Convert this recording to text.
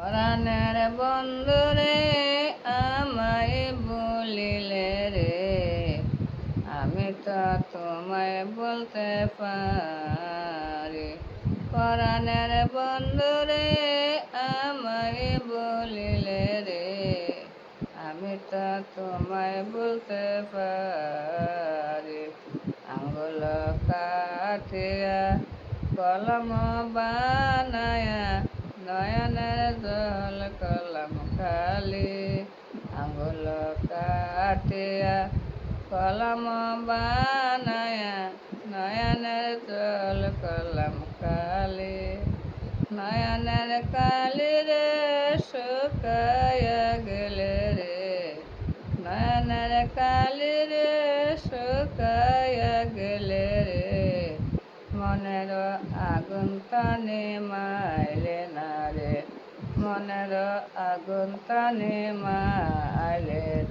পরাণের বন্ধুরে আমায় বলিলে রে, আমি তো তোমায় বলতে পারি। পরাণের বন্ধুরে আমায় বলিলে রে, আমি তো তোমায় বলতে পারি। আঙ্গুল কাটিয়া কলম বানায়া নয়নের জল কলম খালি। আঙ্গুল কাটিয়া কলম বানায়া নয়নের জল কলম কালি। নয়নের কালি রে শুকায়া গেলে রে, নয়নের কালি রে শুকায়া গেলে রে, মনের আগুন টানে মাইলে না রে, মনের আগুন টানে মাইলে না।